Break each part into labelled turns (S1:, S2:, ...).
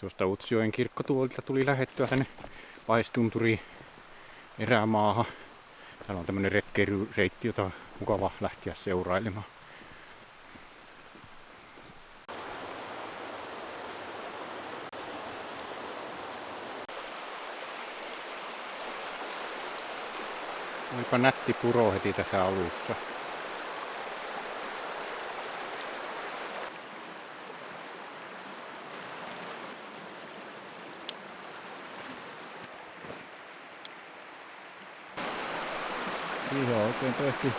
S1: Tuosta Utsjoen kirkkotuolilta tuli lähettyä tänne Vaistunturiin erämaahan. Täällä on tämmönen retkeilyreitti, jota on mukava lähteä seurailemaan. Olipa nätti puro heti tässä alussa. Siihen on oikein tehty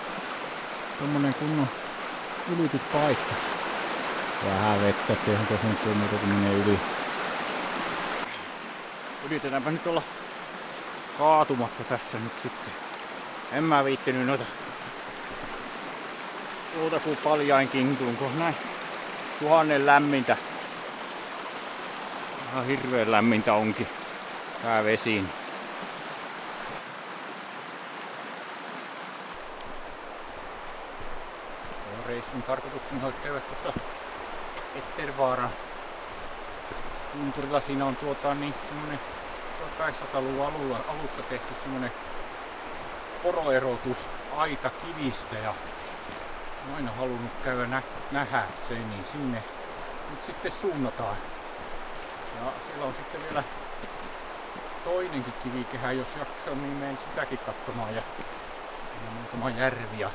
S1: tommonen kunnon ylitypaikka. Vähän vettä, etteihän tuossa nyt ole muuta kuin menee yli. Yritetäänpä nyt olla kaatumatta tässä nyt sitten. En mä viittinyt noita muuta kuin paljain kintuun, kun näin 1000 lämmintä. Ihan hirveän lämmintä onkin tää vesiin. Reissun tarkoituksena olisi käydä tuossa Ettervaaran tunturilla. Siinä on semmonen 1800-luvun alussa tehty semmonen poroerotus aita kivistä ja olen aina halunnut käydä nähdä sen, niin sinne nyt sitten suunnataan. Ja siellä on sitten vielä toinenkin kivikehä, jos jaksaa, niin menen sitäkin katsomaan. Ja muutama järvi ja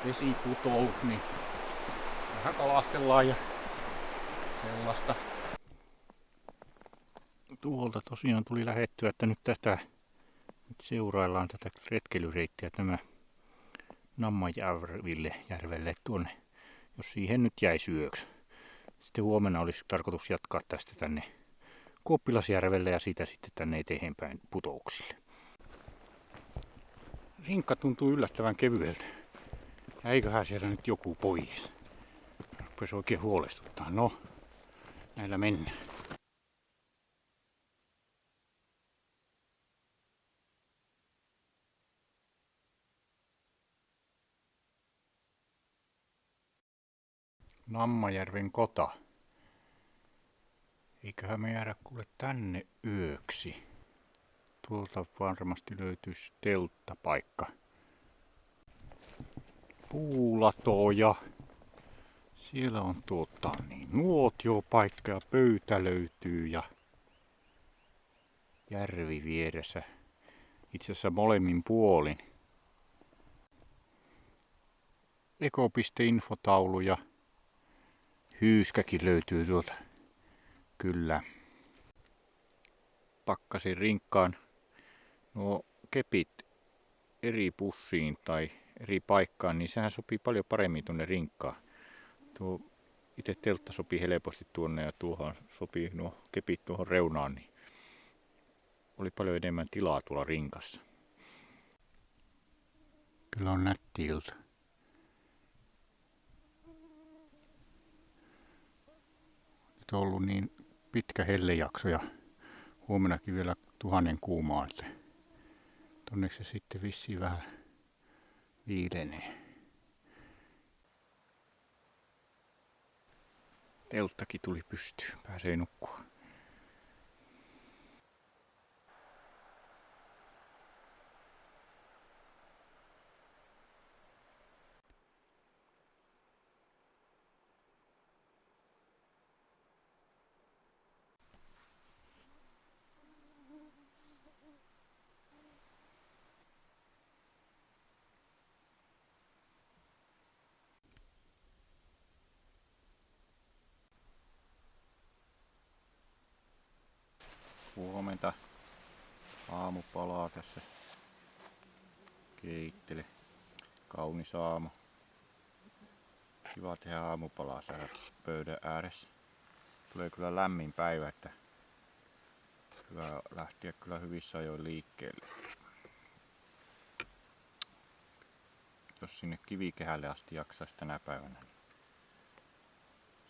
S1: vesi putous, niin vähän kalastellaan ja sellaista. Tuolta tosiaan tuli lähettyä, että nyt nyt seuraillaan tätä retkeilyreittiä tämä Nammajärvelle tuonne, jos siihen nyt jäi yöksi. Sitten huomenna olisi tarkoitus jatkaa tästä tänne Kuoppilasjärvelle ja siitä sitten tänne eteenpäin putouksille. Rinkka tuntuu yllättävän kevyeltä. Ja eiköhän siellä nyt joku pois. Rupesi oikein huolestuttaa. No, näillä mennään. Nammajärven kota. Eiköhän me jäädä kuule tänne yöksi. Tuolta varmasti löytyisi telttapaikka. Puulatoja. Siellä on nuotiopaikka ja pöytä löytyy ja järvi vieressä. Itse asiassa molemmin puolin. Eko.infotaulu ja hyyskäkin löytyy tuolta. Kyllä. Pakkasin rinkkaan nuo kepit eri pussiin tai eri paikkaan, niin sehän sopii paljon paremmin tuonne rinkkaan. Tuo itse teltta sopii helposti tuonne ja tuohon sopii nuo kepit tuohon reunaan, niin oli paljon enemmän tilaa tuolla rinkassa. Kyllä on nätti ilta. Nyt on ollut niin pitkä hellejakso ja huomennakin vielä 1000 kuumaa, että tonneksi se sitten vissiin vähän viilenee. Telttakin tuli pystyyn, pääsee nukkua. Huomenta. Aamupalaa tässä. Keittele. Kaunis aamu. Kiva tehdä aamupalaa siellä pöydän ääressä. Tulee kyllä lämmin päivä, että hyvä lähteä kyllä hyvissä ajoin liikkeelle. Jos sinne kivikehälle asti jaksaisi tänä päivänä, niin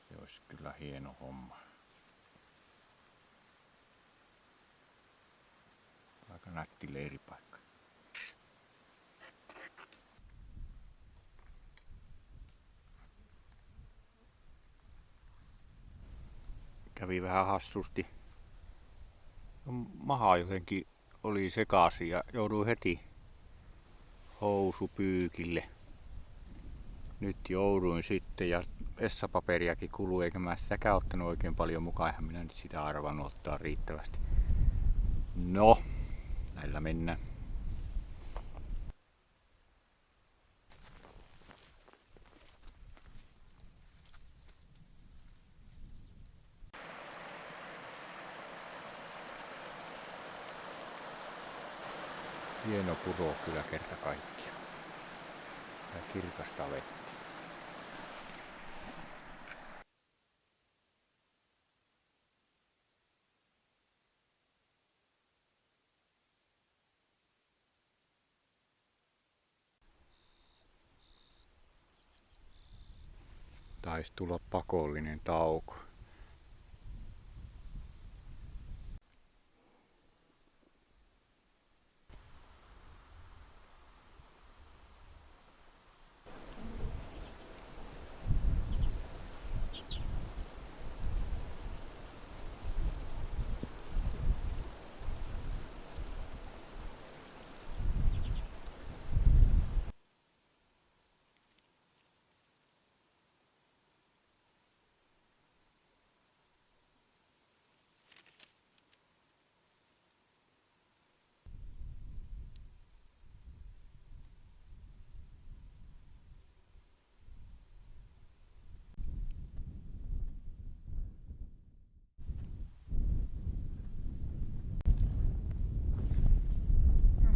S1: se olisi kyllä hieno homma. Aika nätti leiripaikka. kävi vähän hassusti. Maha jotenkin oli sekaisin ja jouduin heti housupyykille. Nyt jouduin sitten ja vessapaperiakin kului, eikä mä sitäkään ottanut oikein paljon mukaan, eihän minä nyt sitä arvannut ottaa riittävästi. No, näillä mennään. Hieno puro kyllä kerta kaikkiaan. Ja kirkasta vettä. Taisi tulla pakollinen tauko.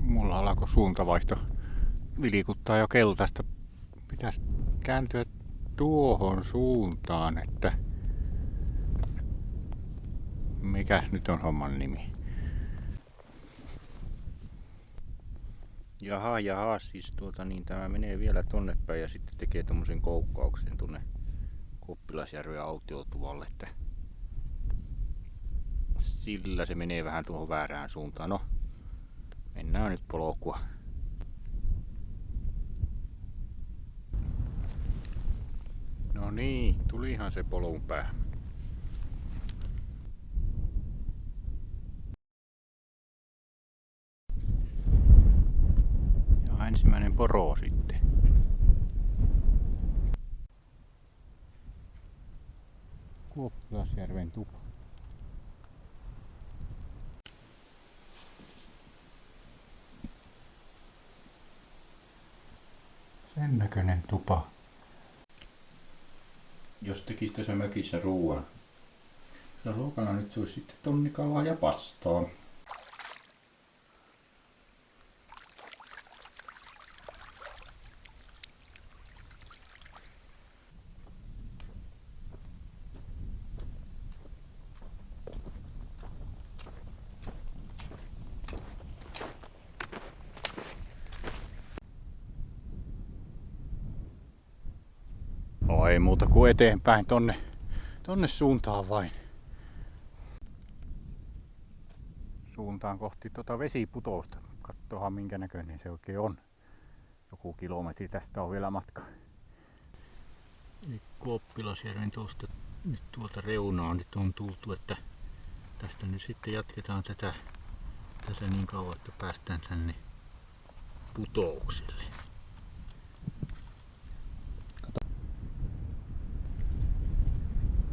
S1: Mulla alkoi suuntavaihto vilikuttaa jo keltaista. Pitäisi kääntyä tuohon suuntaan, että mikäs nyt on homman nimi? Jaha, siis tämä menee vielä tonne päin ja sitten tekee tommosen koukkauksen tonne Koppilasjärven autiotuvalle, että sillä se menee vähän tuohon väärään suuntaan. No, mennään nyt polkua. No niin, tulihan se polun päähän. Ja ensimmäinen poro sitten. Kuoppilasjärven tupa. Sen näköinen tupa. Jos tekisi tässä mökissä ruoan, se ruokana nyt suisi sitten tonnikalaa ja pastaa. No ei muuta kuin eteenpäin tonne suuntaan vain. Suuntaan kohti vesiputousta. Katsotaan minkä näköinen se oikein on. Joku kilometri tästä on vielä matka. Eli Kuoppilasjärven tuosta nyt tuolta reunaa nyt on tultu, että tästä nyt sitten jatketaan tätä niin kauan, että päästään tänne putoukselle.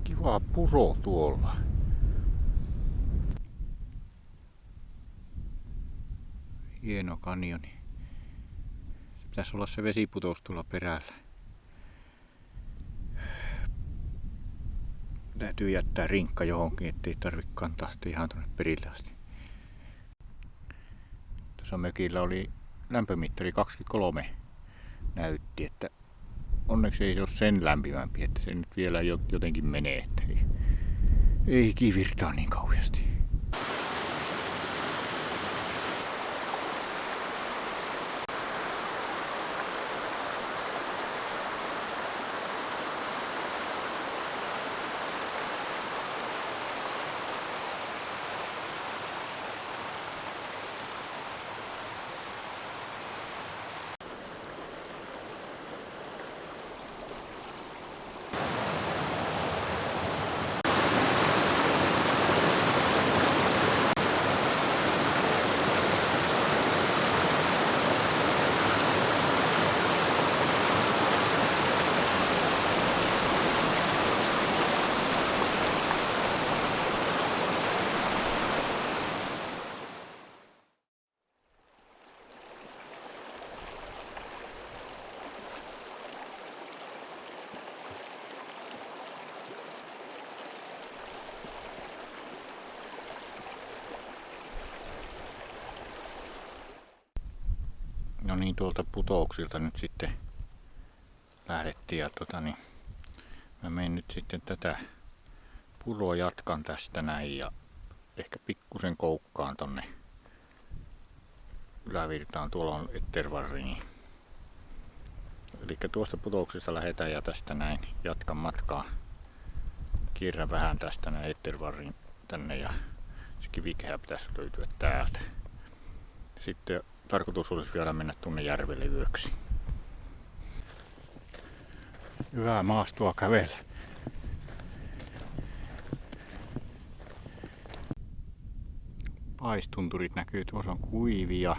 S1: Kiva puro tuolla. Hieno kanjoni. Pitäisi olla se vesiputous tuolla perällä. Täytyy jättää rinkka johonkin, ettei tarvitse kantaa sitä ihan tuonne perille asti. Tuossa mökillä oli lämpömittari 23 näytti, että onneksi ei se ole sen lämpimämpi, että se nyt vielä jotenkin menee, että ei kivirtaa niin kauheasti. No niin, tuolta putouksilta nyt sitten lähdettiin ja mä menen nyt sitten tätä puroa jatkan tästä näin ja ehkä pikkusen koukkaan tonne ylävirtaan. Tuolla on Ettervarri. Eli tuosta putouksesta lähdetään ja tästä näin jatkan matkaa. Kierrän vähän tästä näin Ettervarriin tänne ja se kivikehä pitäisi löytyä täältä. Sitten tarkoitus olisi vielä mennä tuonne järvelle yöksi. Hyvää maastoa kävellä. Paistunturit näkyy, tuossa on kuivi ja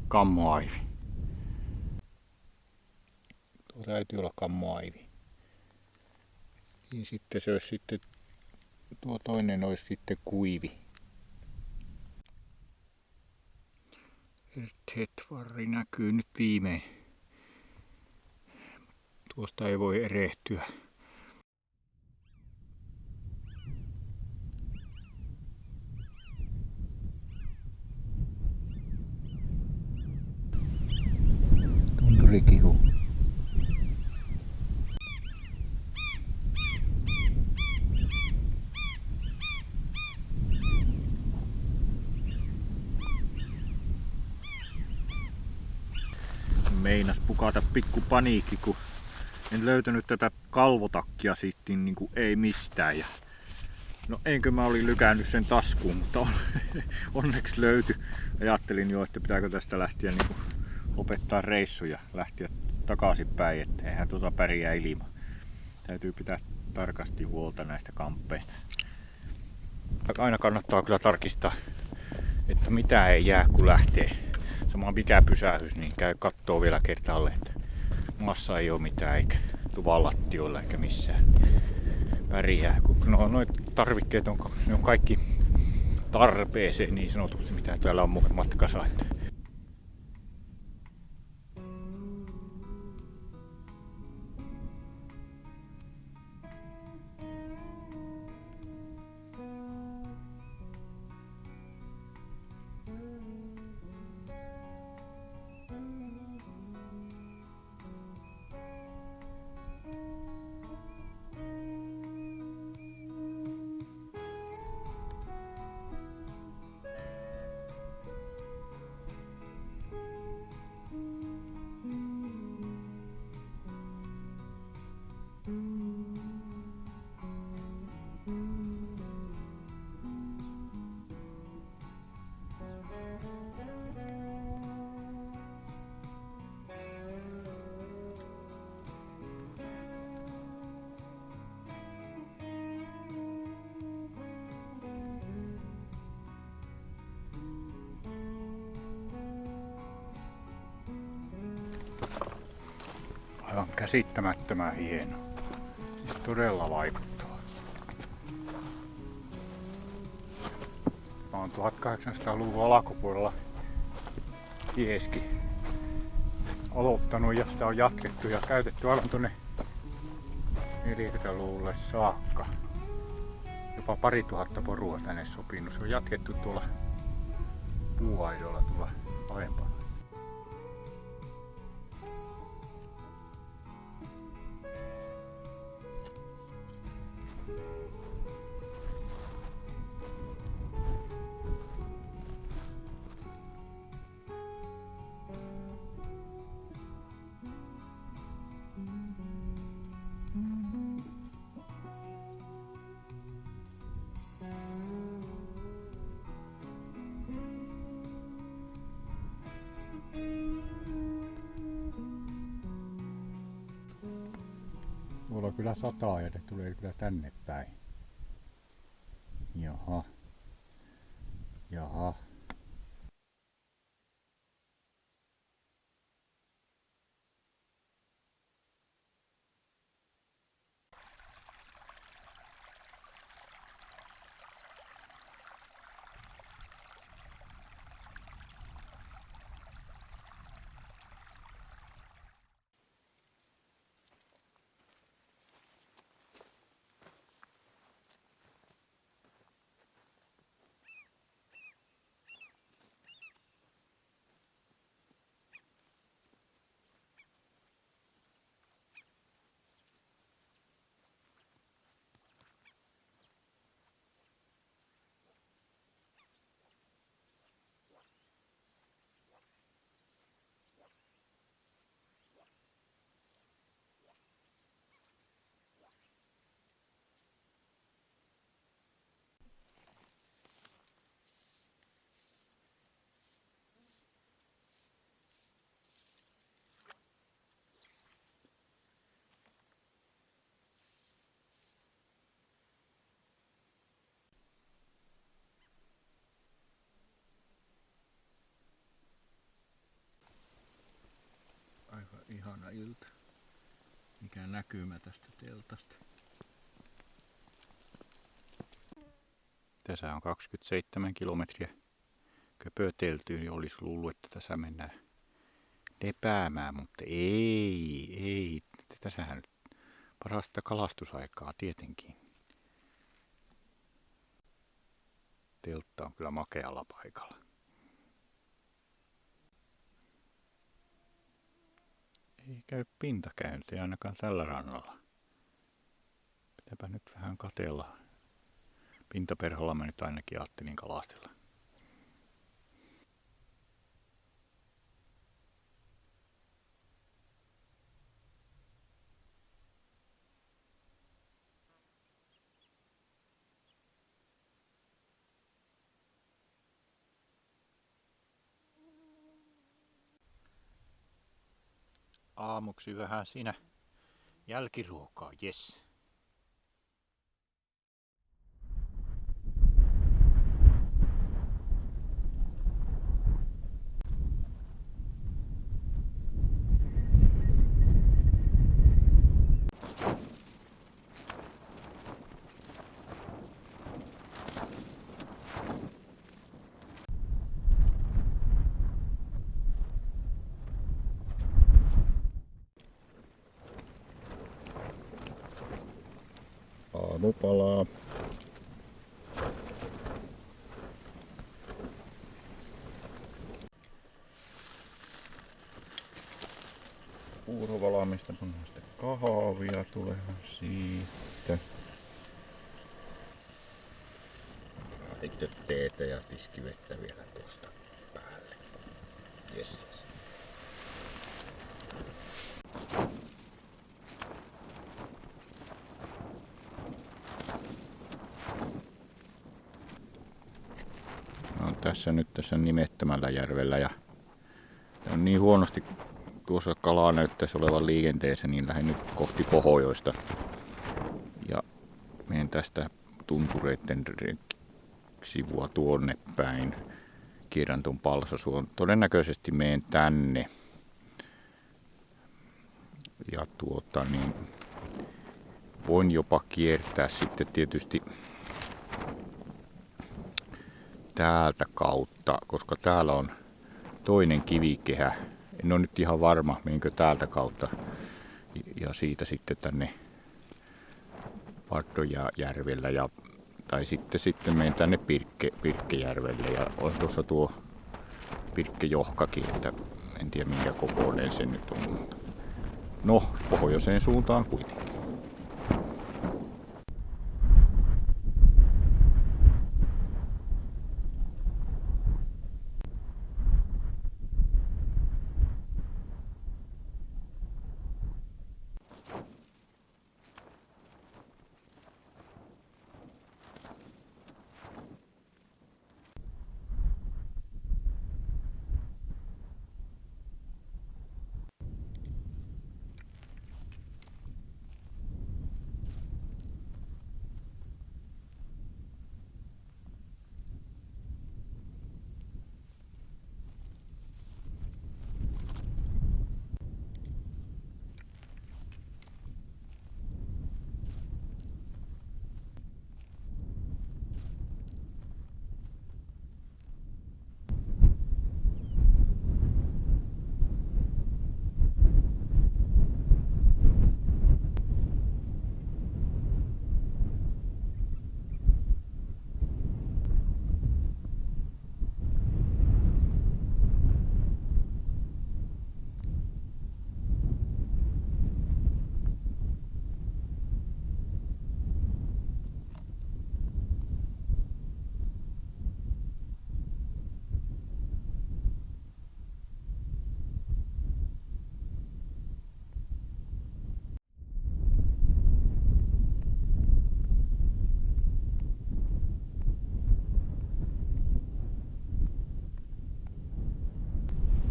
S1: kammoaivi. Tuo täytyy olla kammoaivi. Niin sitten se olisi sitten, tuo toinen olisi sitten kuivi. Ettervarri näkyy nyt viimein. Tuosta ei voi erehtyä. Tunturikihu. Meinas pukata pikku paniikki, kun en löytänyt tätä kalvotakkia sitten niinku ei mistään. Ja no enkö mä olin lykännyt sen taskuun, mutta onneksi löytyi. Ajattelin jo, että pitääkö tästä lähteä niinku opettaa reissuja, lähteä takaisinpäin, että eihän tuota pärjää ilman. Täytyy pitää tarkasti huolta näistä kamppeista. Aina kannattaa kyllä tarkistaa, että mitä ei jää kun lähtee. Sama mikä pysähys, niin käy kattoo vielä kertaalle, että maassa ei ole mitään eikä tuvallattioilla eikä missään pärjää. Kun noit tarvikkeet ne on kaikki tarpeeseen niin sanotusti, mitä täällä on matkassa. Aivan käsittämättömän hieno. Siis todella vaikuttava. Mä oon 1800-luvun alkupuolella Kieski aloittanut ja sitä on jatkettu ja käytetty aivan tuonne 40-luvulle saakka. Jopa 2000 porua tänne sopinut. Se on jatkettu tuolla puuaidolla tuolla alempana. Tuolla kyllä sataa ja ne tulee kyllä tänne päin. Jaha. Jaha. ihana ilta. Mikä näkymä tästä teltasta. Tässä on 27 kilometriä köpöteltyä, niin olisi luullut, että tässä mennään lepäämään, mutta ei. Tässähän nyt parasta kalastusaikaa tietenkin. Teltta on kyllä makealla paikalla. Ei käy pintakäyntiä ainakaan tällä rannalla. Pitääpä nyt vähän katsella. Pintaperholla mä nyt ainakin ajattelin kalastella. Aamuksi vähän siinä jälkiruokaa, jes. Aamupalaa. Puurovalamista pannaan sitten kahvia, tuleehan siitä. Sitten teetä ja tiskivettä vielä tosta päälle. Yes. Tässä nyt tässä nimettömällä järvellä ja on niin huonosti tuossa kalaa näyttäisi olevan liikenteessä, niin lähden nyt kohti pohjoista ja menen tästä tuntureiden sivua tuonne päin, kierrän tuon Palsasuon, todennäköisesti menen tänne ja niin voin jopa kiertää sitten tietysti täältä kautta, koska täällä on toinen kivikehä. En ole nyt ihan varma, menenkö täältä kautta ja siitä sitten tänne Vardojärvellä tai sitten menen tänne Pirkkejärvelle ja on tuossa tuo Pirkkejohkakin, että en tiedä minkä kokoinen se nyt on. No, pohjoiseen suuntaan kuitenkin.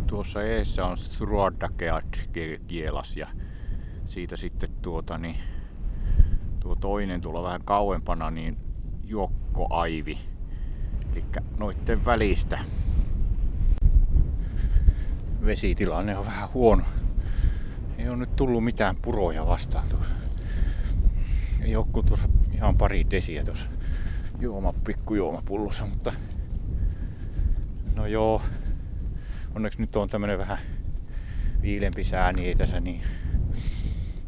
S1: Tuossa eessä on Struadakeat-kielas ja siitä sitten tuo toinen tuolla vähän kauempana niin Jokkoaivi. Eli noitten välistä vesitilanne on vähän huono. Ei ole nyt tullut mitään puroja vastaan tuossa. Ei oo kuin tuossa ihan pari desiä tuossa pikkujuomapullossa, mutta no joo. Onneksi nyt on tämmönen vähän viilempi sää, niin ei tässä niin.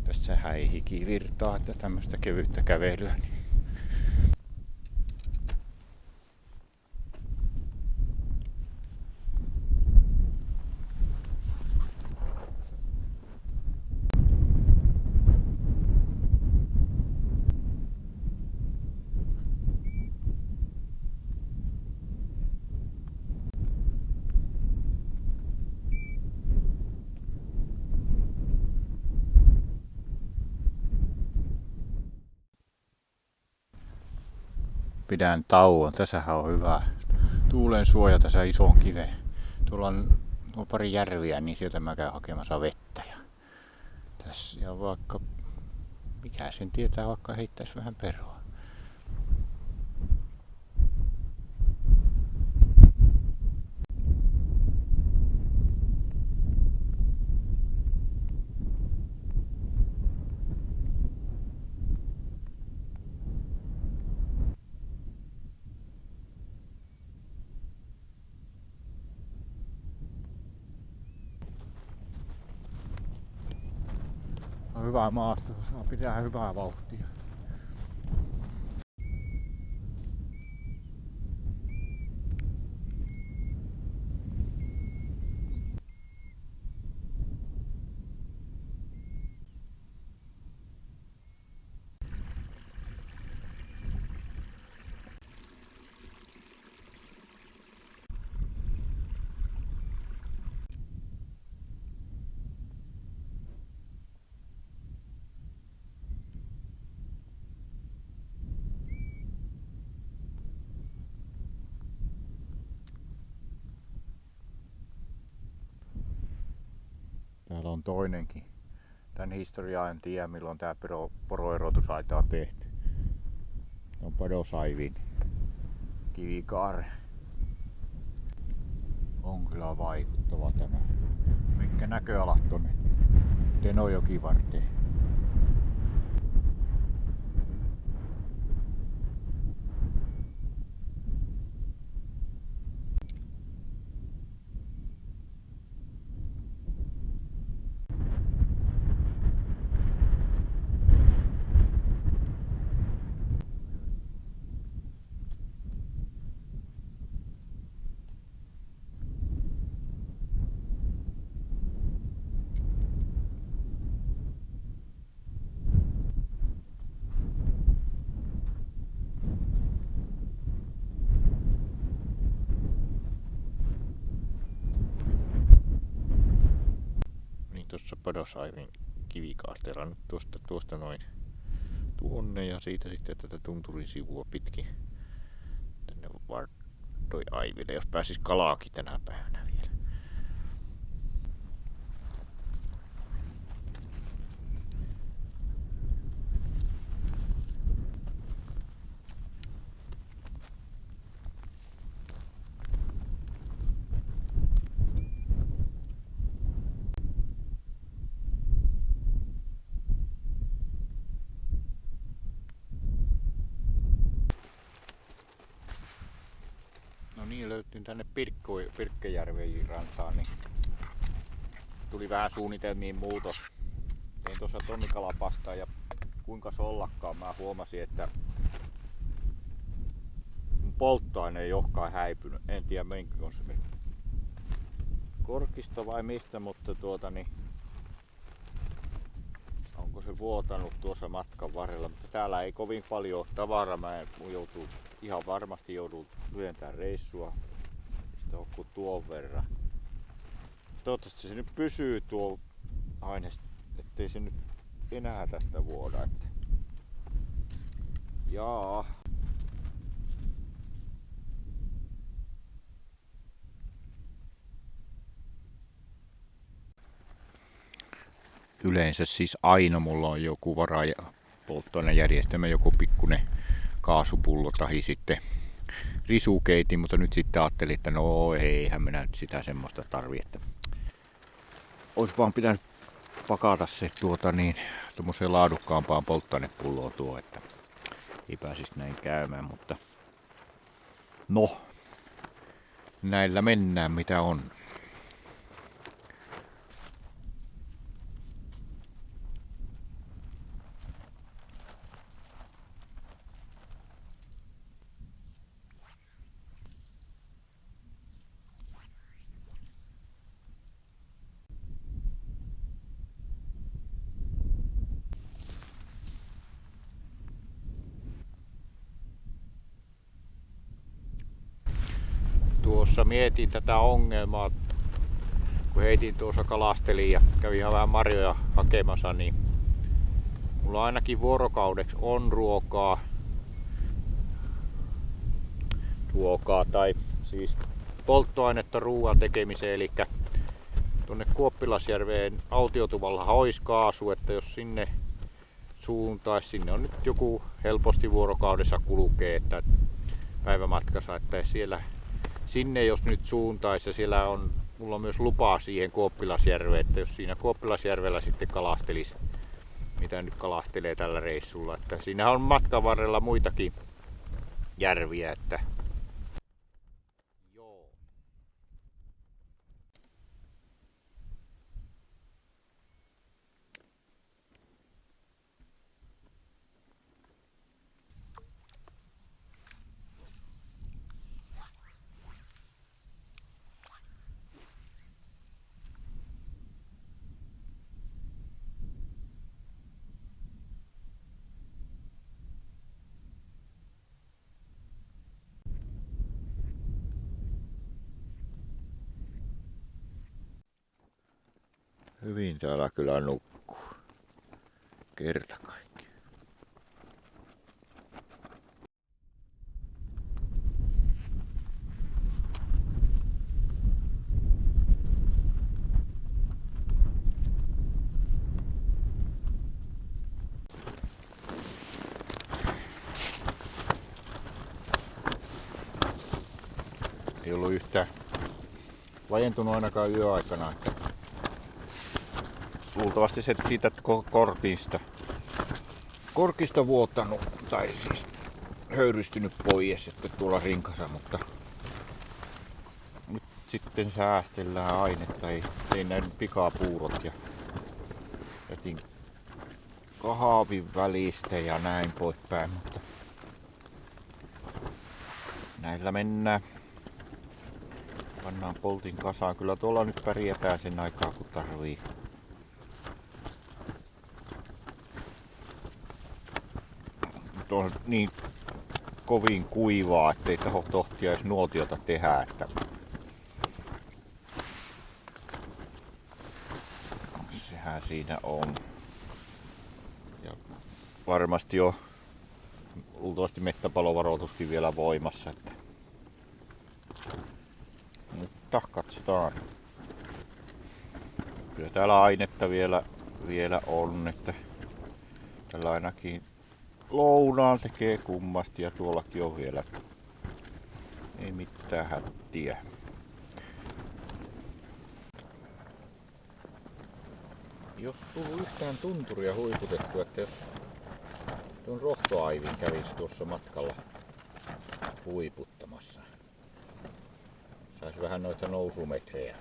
S1: Tässähän ei hiki virtaa, että tämmöstä kevyttä kävelyä. Niin. Pidän tauon. Tässähän on hyvä tuulen suoja tässä ison kiveen. Tuolla on pari järviä, niin sieltä mä käyn hakemassa vettä. Tässä ja vaikka, mikä sen tietää, vaikka heittäisi vähän perhoa. On hyvä maasto, saa pitää hyvää vauhtia. Täällä on toinenkin. Tän historiaa en tiedä milloin tää poroerotusaita on tehty. On Padosaivin kivikaare. On kyllä vaikuttava tämä. Mitkä näköalat tonne Tenojokivarteen. Tuossa Padosaivin kivikaarteella nyt tuosta noin tuonne ja siitä sitten tätä tunturin sivua pitkin tänne Vardoaiville, jos pääsis kalaakin tänä päivänä vielä. No niin, löytyin tänne Pirkkejärven rantaan, niin tuli vähän suunnitelmiin muutos. Tein tuossa tonnikalapastaa ja kuinka ollakaan mä huomasin, että mun polttoaine ei olekaan häipynyt. En tiedä menkö on se korkista vai mistä, mutta onko se vuotanut tuossa matkan varrella, mutta täällä ei kovin paljon tavaraa. Mä ihan varmasti joudun lyhentämään reissua. Sitä on kuin tuon verran. Toivottavasti se nyt pysyy tuo aine, ettei se nyt enää tästä vuoda. Jaa. Yleensä siis aina mulla on joku varapolttoainejärjestelmä, joku pikkuinen kaasupullo tai sitten risukeitin, mutta nyt sitten ajattelin, että no eihän minä nyt sitä semmoista tarvitse, että olisi vaan pitänyt pakata se tuommoiseen laadukkaampaan polttoainepulloon tuo, että ei pääsisi näin käymään, mutta no, näillä mennään mitä on. Tuossa mietin tätä ongelmaa, kun heitin tuossa kalastelin ja kävin ihan vähän marjoja hakemassa, niin mulla ainakin vuorokaudeksi on ruokaa tai siis polttoainetta ruoan tekemiseen, eli tuonne Kuoppilasjärveen autiotuvallahan olisi kaasu, että jos sinne suuntaisi, sinne on nyt joku helposti vuorokaudessa kulkee, että päivämatkassa, että sinne jos nyt suuntaisi ja siellä on, mulla on myös lupaa siihen Kuoppilasjärveen, että jos siinä Kuoppilasjärvellä sitten kalastelisi, mitä nyt kalastelee tällä reissulla, että siinähän on matkan varrella muitakin järviä, että joo. Hyvin täällä kyllä nukkuu. Kerta kaikki. Ei ollut yhtään vajentunut ainakaan yöaikana. Luultavasti se siitä korkista vuotanut tai siis höyrystynyt pois sitten tuolla rinkassa, mutta nyt sitten säästellään ainetta, ei näin pikapuurot ja jätin kahvin välistä ja näin poispäin, mutta näillä mennään. Pannaan poltin kasaan, kyllä tuolla nyt pärjätään sen aikaa kun tarvii. On niin kovin kuivaa, ettei tohtia edes nuotiota tehdä, että sehän siinä on. Ja varmasti on luultavasti mettäpalovaroituskin vielä voimassa, että mutta katsotaan. Kyllä täällä ainetta vielä on, että tällä ainakin lounaan tekee kummasti ja tuollakin on vielä. Ei mitään hättiä. Ei oo tullut yhtään tunturia huiputettua, että jos tuon rohtoaivin kävisi tuossa matkalla huiputtamassa. Sais vähän noita nousumetrejä.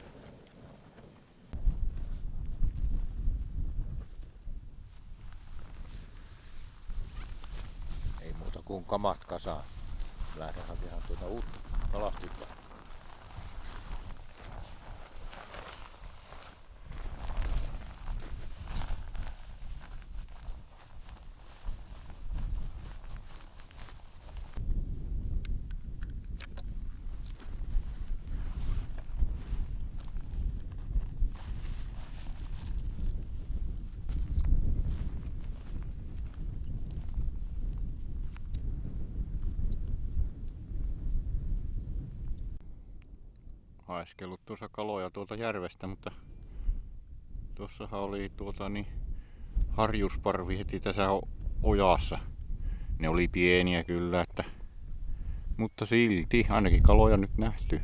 S1: Ei muuta kuin kamat kasaan. Lähdetään hakemaan tuota uutta kalastuspaikkaa. Haiskellut tuossa kaloja tuolta järvestä, mutta tuossahan oli harjusparvi heti tässä ojassa. Ne oli pieniä kyllä, mutta silti ainakin kaloja nyt nähty.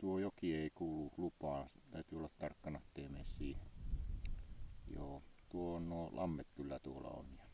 S1: tuo joki ei kuulu lupaan, täytyy olla tarkkana, ettei mene siihen. Joo, tuo on nuo lammet kyllä tuolla on.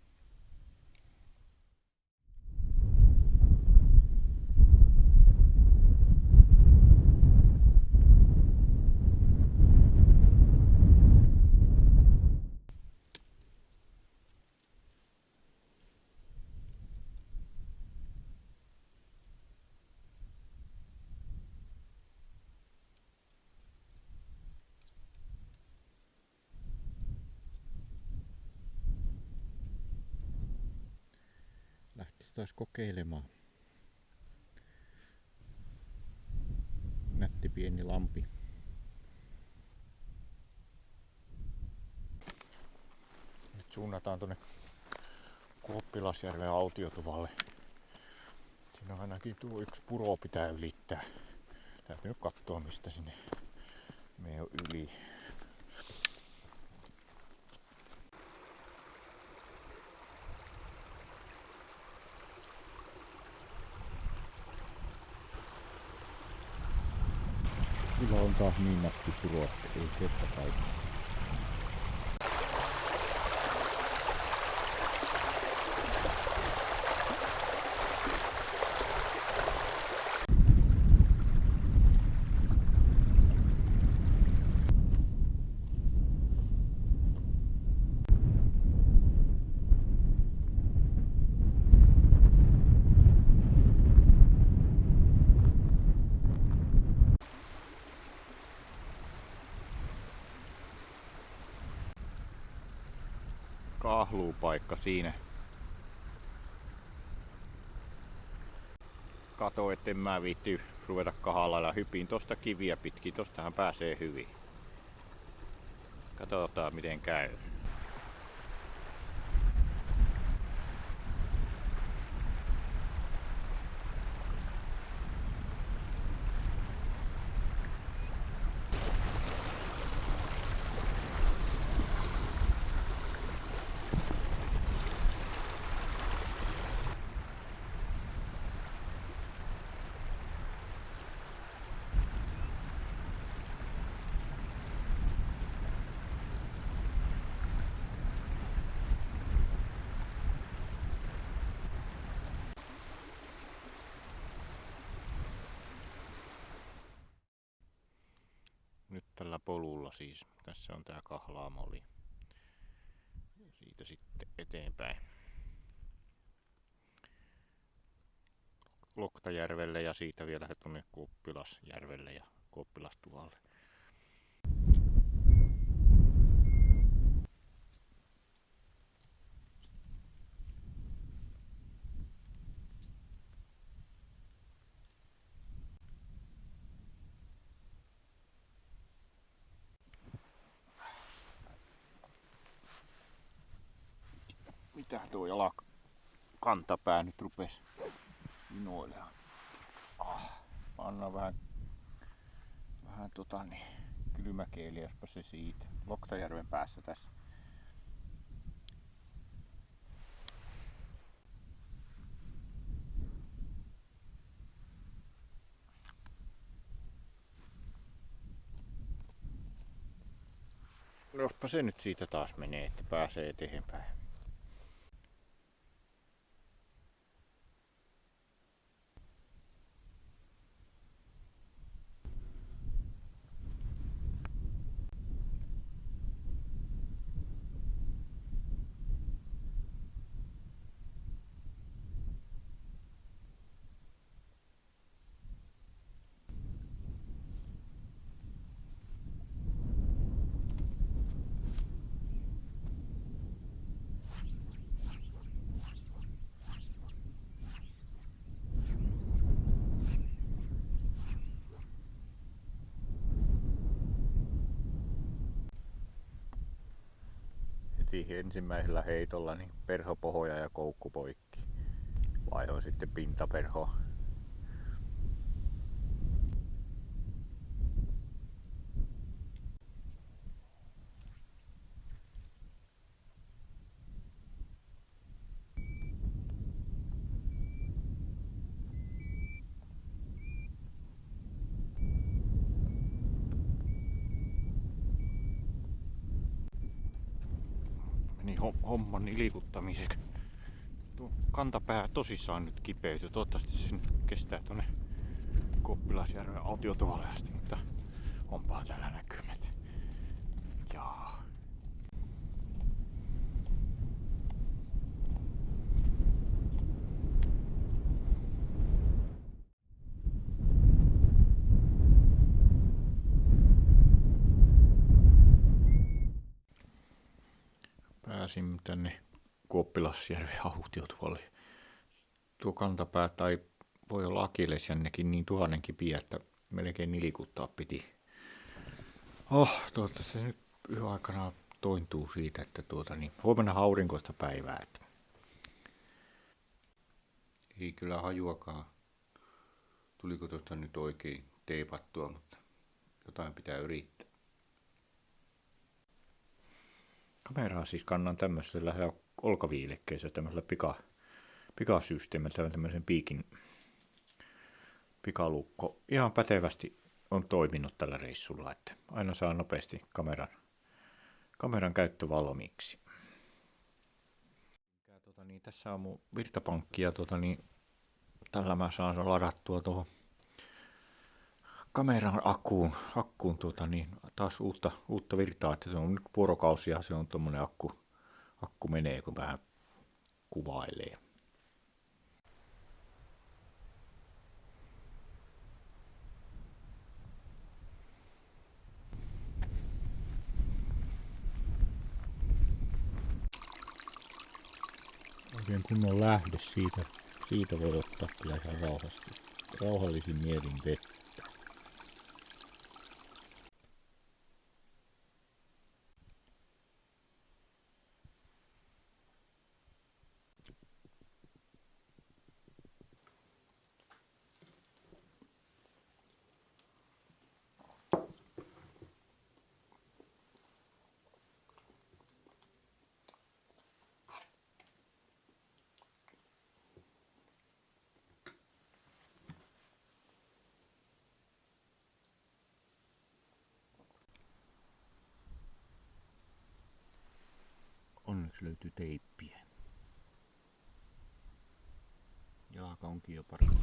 S1: Lähtis taas kokeilemaan. Nätti pieni lampi. Nyt suunnataan tuonne Kuoppilasjärven autiotuvalle. Siinä on ainakin tuo yksi puro pitää ylittää. Täytyy nyt katsoa mistä sinne menee yli. Kyllä on taas niin nätti puro, että ei kerta kaikki. Kahluupaikka siinä. Kato, etten mä viitti ruveta kahalla hypiin tosta kiviä pitkin. Tostahan pääsee hyvin. Katsotaan miten käy. Nyt tällä polulla siis. Tässä on tää Kahlaamoli. Siitä sitten eteenpäin Loktajärvelle ja siitä vielä tuonne Kuoppilasjärvelle ja Kuoppilastuvalle. Mitä tuo kantapää nyt rupes vinoilemaan? Anna vähän kylmäkeeliä, jospa se siitä. Loktajärven päässä tässä. Jospa se nyt siitä taas menee, että pääsee eteenpäin. Heti ensimmäisellä heitolla niin perhopohja ja koukku poikki. Vaihoin sitten pintaperhoa. homman liikuttamiseksi. Tuo kantapää tosissaan nyt kipeytyy. Toivottavasti se nyt kestää tuonne Kuoppilasjärven autiotuolle asti, mutta onpahan täällä näkymät. Jaa. Pääsin tänne Kuoppilasjärven autiotuolle. Tuo kantapää tai voi olla akillesjännekin niin tuhannen kipiä, että melkein nilikuttaa piti. Toivottavasti se nyt yhden aikana tointuu siitä, että huomenna aurinkoista päivää. Että ei kyllä hajuakaan, tuliko tuosta nyt oikein teipattua, mutta jotain pitää yrittää. Kameraa siis kannan tämmöisellä olkaviilekkeessä, tämmöisellä pikasysteemillä, tämmöisen piikin pikalukko. Ihan pätevästi on toiminut tällä reissulla, että aina saa nopeasti kameran käyttö valmiiksi. Tässä on mun virtapankki ja tällä mä saan ladattua tuohon kameran akkuun taas uutta virtaa, että se on nyt vuorokausia, se on tommonen akku menee, kun vähän kuvailee. Oikein kunnon lähde siitä voi ottaa kyllä ihan rauhallisin mielin vettä. Onneksi löytyy teippiä. Jalka onkin jo parempi.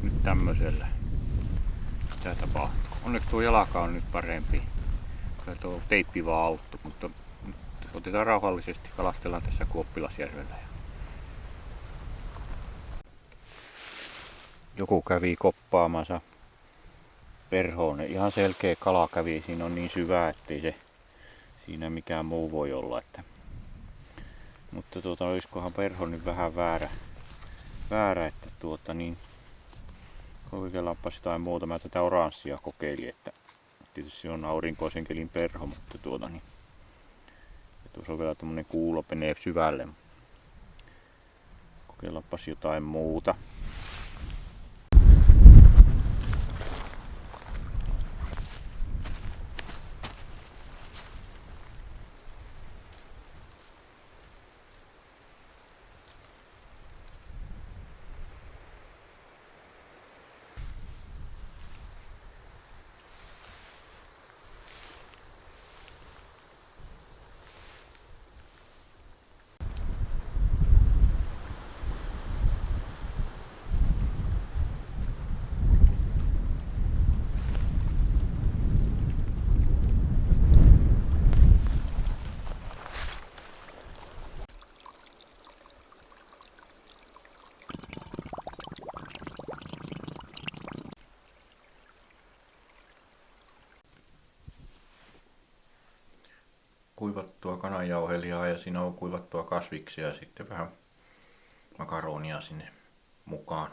S1: Nyt tämmöisellä. Mitä tapahtuu? Onneksi tuo jalka on nyt parempi. Kyllä tuo teippi vaan auttoi, mutta otetaan rauhallisesti, kalastellaan tässä Kuoppilasjärvellä. Joku kävi koppaamassa perhoon. Ihan selkeä kala kävi. Siinä on niin syvää, ettei se siinä mikään muu voi olla. Mutta olisikohan perho nyt vähän väärä että kokeillaanpas jotain muuta. Mä tätä oranssia kokeilin, että tietysti on aurinkoisen kelin perho, mutta ja tuossa on vielä tämmönen kuulo menee syvälle. Kokeillaanpas jotain muuta.
S2: kuivattua kananjauhelijaa ja siinä on kuivattua kasviksia ja sitten vähän makaronia sinne mukaan.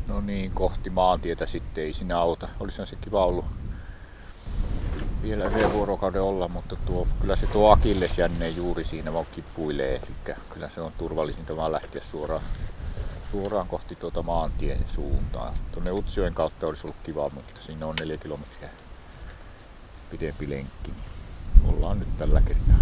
S1: No niin, kohti maantietä sitten, ei siinä auta. Olisihan se kiva ollut vielä yhden vuorokauden olla, mutta kyllä se tuo akillesjänne juuri siinä vaan kippuilee. Eli kyllä se on turvallisinta vaan lähteä suoraan kohti tuota maantien suuntaan. Tuonne Utsjoen kautta olisi ollut kiva, mutta siinä on 4 kilometriä pidempi lenkki. Niin ollaan nyt tällä kertaa.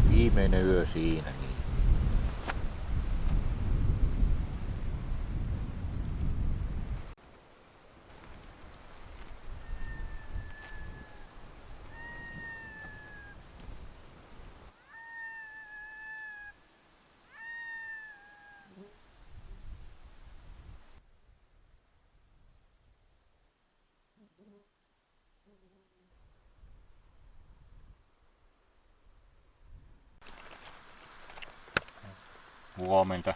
S1: Viimeinen yö siinä. Niin. Huomenta.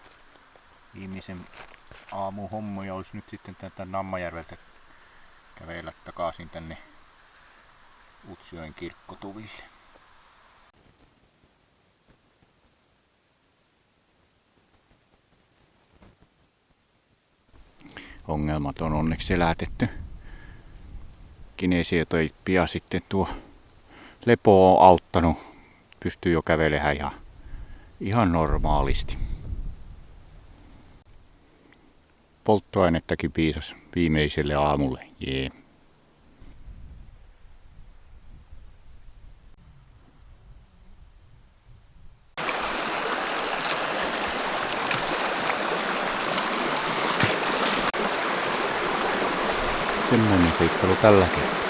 S1: Viimeisen aamun hommia olisi nyt sitten tätä Nammajärveltä kävellä takaisin tänne Utsjoen kirkkotuville. Ongelmat on onneksi selätetty. Kinesia toi pian sitten tuo lepo on auttanut. Pystyy jo kävelemään ihan normaalisti. Polttoainettakin piisasi viimeiselle aamulle. Jee. Semmoinen seikkailu tällä kertaa.